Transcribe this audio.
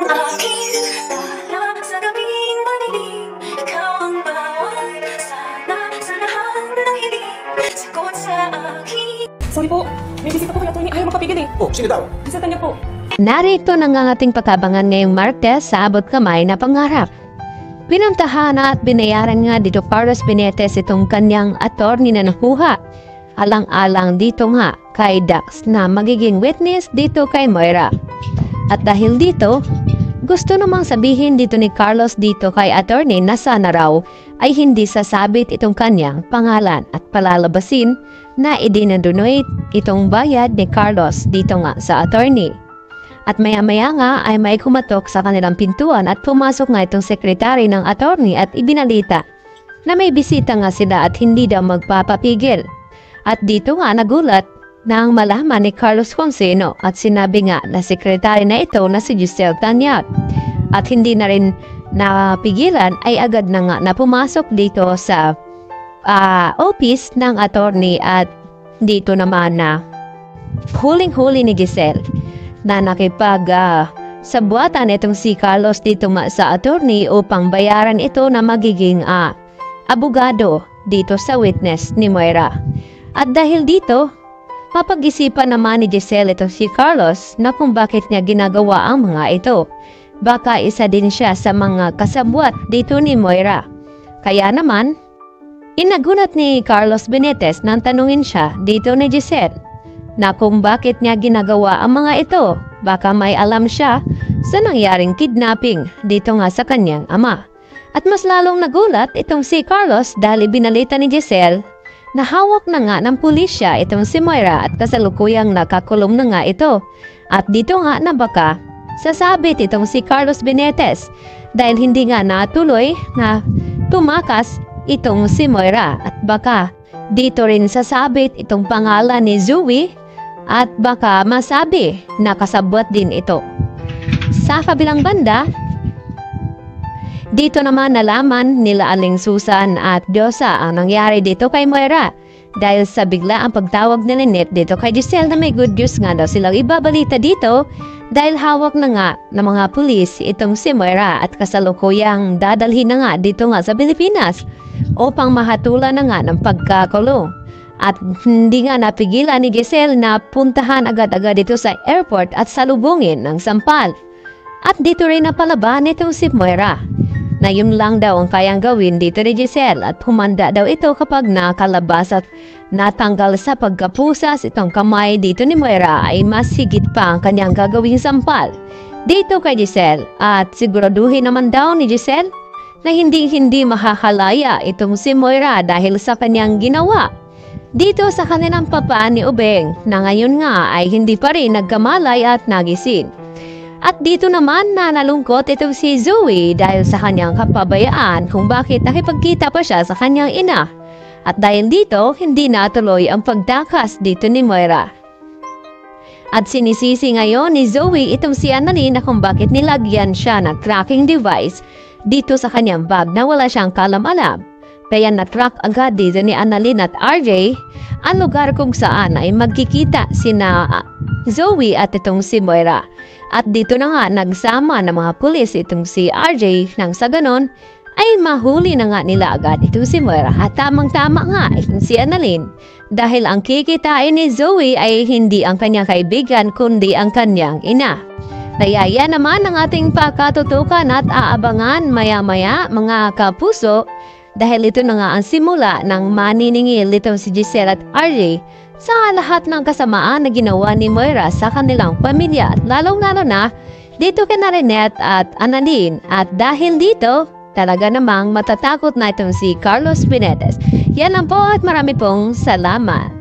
akin para sa gabing madilim. Ikaw ang bawat sana sa lahat ng hiling. Sagot sa akin. Sorry po, may bisita po kay attorney. Ayaw makapigil eh. Oh, sino daw? Bisita niya po. Narito na nga ating pagkabangan ngayong Martes sa abot kamay na pangarap. Pinuntahan at binayaran nga dito Carlos Benetes itong kanyang attorney na nakuha. Alang-alang dito nga kay Dax na magiging witness dito kay Moira. At dahil dito, gusto namang sabihin dito ni Carlos dito kay attorney na sana raw ay hindi sasabit itong kanyang pangalan at palalabasin na idinadonate itong bayad ni Carlos dito nga sa attorney. At maya-maya nga ay may kumatok sa kanilang pintuan at pumasok nga itong sekretary ng attorney at ibinalita na may bisita nga sila at hindi daw magpapapigil. At dito nga nagulat nang malaman ni Carlos kung sino at sinabi nga na sekretary na ito na si Giselle Tanyat. At hindi na rin napigilan ay agad na nga na pumasok dito sa office ng attorney at dito naman na huling-huli ni Giselle na nakipag sabuatan itong si Carlos dito sa attorney upang bayaran ito na magiging abogado dito sa witness ni Moira. At dahil dito, papag-isipan naman ni Giselle itong si Carlos na kung bakit niya ginagawa ang mga ito. Baka isa din siya sa mga kasabwat dito ni Moira. Kaya naman, inagunat ni Carlos Benetes nang tanungin siya dito ni Giselle na kung bakit niya ginagawa ang mga ito. Baka may alam siya sa nangyaring kidnapping dito nga sa kanyang ama. At mas lalong nagulat itong si Carlos dahil binalita ni Giselle na hawak na nga ng pulisya itong si Moira at kasalukuyang nakakulong na nga ito. At dito nga na baka sasabit itong si Carlos Benetes dahil hindi nga natuloy na tumakas itong si Moira at baka dito rin sasabit itong pangalan ni Zoe at baka masabi na kasabwat din ito. Sa kabilang banda, dito naman nalaman nila Aling Susan at Diyosa ang nangyari dito kay Moira dahil sa bigla ang pagtawag ni Lynette dito kay Giselle na may good news nga daw silang ibabalita dito dahil hawak na nga ng mga pulis itong si Moira at kasalukuyang dadalhin na nga dito nga sa Pilipinas upang mahatulan na nga ng pagkakulong. At hindi nga napigilan ni Giselle na puntahan agad-agad dito sa airport at salubungin ng sampal. At dito rin napalaban itong si Moira na yun lang daw ang kayang gawin dito ni Giselle at humanda daw ito kapag nakalabas at natanggal sa pagkapusas itong kamay dito ni Moira ay mas higit pa ang kanyang gagawing sampal dito kay Giselle. At siguraduhin naman daw ni Giselle na hindi mahahalaya itong si Moira dahil sa kanyang ginawa dito sa kanilang papa ni Ubeng na ngayon nga ay hindi pa rin nagkamalay at nagising. At dito naman na nalungkot itong si Zoe dahil sa kanyang kapabayaan kung bakit nakipagkita pa siya sa kanyang ina. At dahil dito, hindi natuloy ang pagtakas dito ni Moira. At sinisisi ngayon ni Zoe itong si Annalyn na kung bakit nilagyan siya ng tracking device dito sa kanyang bag na wala siyang kalam-alam. Kaya na-track agad dito ni Annalyn at RJ ang lugar kung saan ay magkikita sina Zoe at itong si Moira. At dito na nga nagsama ng mga pulis itong si RJ nang sa ganon ay mahuli na nga nila agad itong si Moira. At tamang-tama nga itong si Annalyn dahil ang kikitain ni Zoe ay hindi ang kanyang kaibigan kundi ang kanyang ina. Kaya naman ang ating pakatutukan at aabangan maya-maya mga kapuso dahil ito na nga ang simula ng maniningil itong si Giselle at RJ sa lahat ng kasamaan na ginawa ni Moira sa kanilang pamilya at lalong-lalo na dito kay Lynette at Annalyn. At dahil dito, talaga namang matatakot na itong si Carlos Benetes. Yan lang po at marami pong salamat.